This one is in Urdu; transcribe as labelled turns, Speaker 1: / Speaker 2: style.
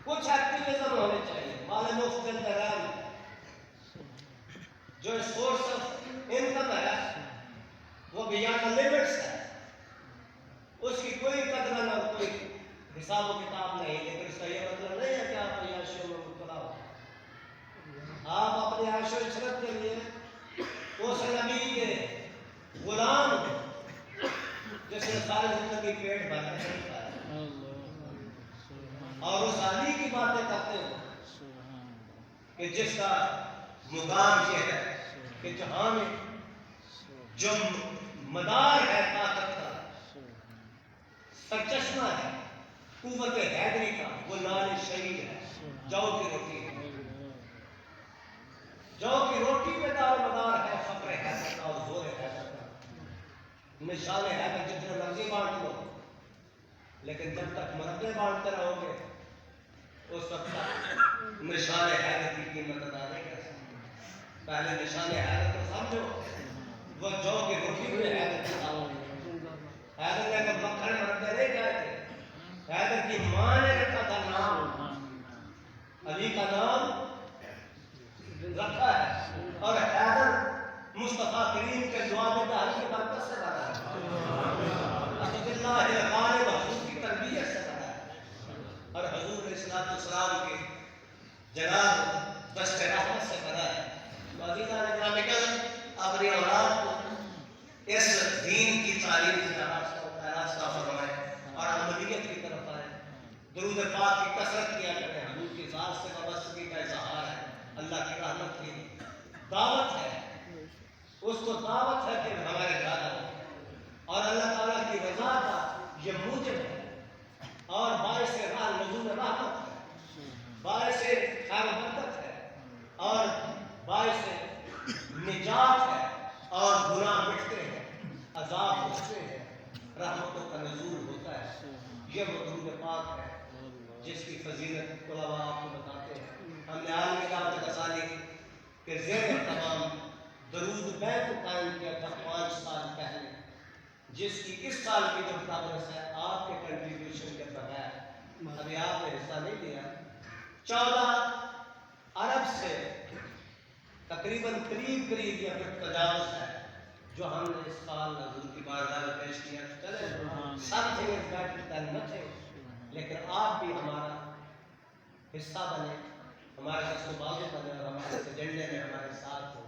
Speaker 1: کچھ ایکٹیویزم ہونے چاہیے. مال مفت الحرام جو سورس آف انکم ہے وہ بیانڈ لمٹس ہے، اس کی کوئی قدر نہ کوئی حساب و کتاب نہیں. لیکن اس کا یہ مطلب نہیں ہے کہ آپ عیاشیوں میں مبتلا ہو. آپ اپنے عیش و عشرت کے لیے اس نبی کے غلام جس نے ساری زندگی پیٹ بھر کے نہیں کھایا اور اس علی کی باتیں کرتے ہو کہ جس کا مقام یہ ہے کہ جہاں میں جو مدار ہے طاقت کا، سرچشمہ ہے قوت حیدری کا، وہ نال شہید ہے، جو کی روٹی ہے. جو کی روٹی پہ دار مدار ہے فقر حیدر کا اور زور حیدر کا. نشان حیدر جتنے مرضی بانٹ لو، لیکن جب تک مرتبے بانٹتے رہو گے اس وقت تک نشان حیدر کی قیمت ادا نہیں کر سکتے. پہلے نشان حیدر کو سمجھو، وہ جو کی روٹی پہ حیدر کی دعوت. حیدر نے تو مکھن مرتبے نہیں کہے تھے. حیدر کی ماں نے رکھا تھا نام، علی کا نام رکھا ہے، اور حیدر مصطفیٰ کریم کے جواب دہر کی برکت سے بنا ہے، اسد اللہ الغالب حضور کی تربیت سے بنا ہے، اور حضور علیہ السلام کے جناب دست رحمت سے بنا ہے. عزیزان گرامی، اپنی اولاد کو اس دین کی تعلیم سے آراستہ فرمائیں اور عملیت کی طرف آئیں. درود پاک کی کثرت کیا کریں. حضور کی ذات سے وابستگی کا اظہار ہے، اللہ کی رحمت کی دعوت ہے. اس کو دعوت ہے کہ ہمارے گھر آؤ، اور اللہ تعالیٰ کی رضا کا یہ موجب ہے اور باعث نزول رحمت ہے، باعث خیر و برکت ہے اور باعث نجات ہے. اور گناہ مٹتے ہیں، عذاب مٹتے ہیں، رحمتوں کا نزول ہوتا ہے. یہ وہ درود پاک ہے جس کی فضیلت علماء آپ کو بتاتے ہیں. ہم نے عالم دعوت رسانی کے زیر تمام درود بیت قائم کیا تھا 5 سال پہلے، جس کی اس سال کی جو پروگرس ہے آپ کے کنٹریبیوشن کے بغیر ابھی آپ نے حصہ نہیں لیا. 14 ارب سے تقریباً قریب یہ پھر تجاوز ہے جو ہم نے اس سال حضور کی بارگاہ میں پیش کیا. چلے سب تھے بیٹھ نہ تھے، لیکن آپ بھی ہمارا حصہ بنے، ہمارے دست و بازو بنے اور ہمارے ایجنڈے میں ہمارے ساتھ ہو.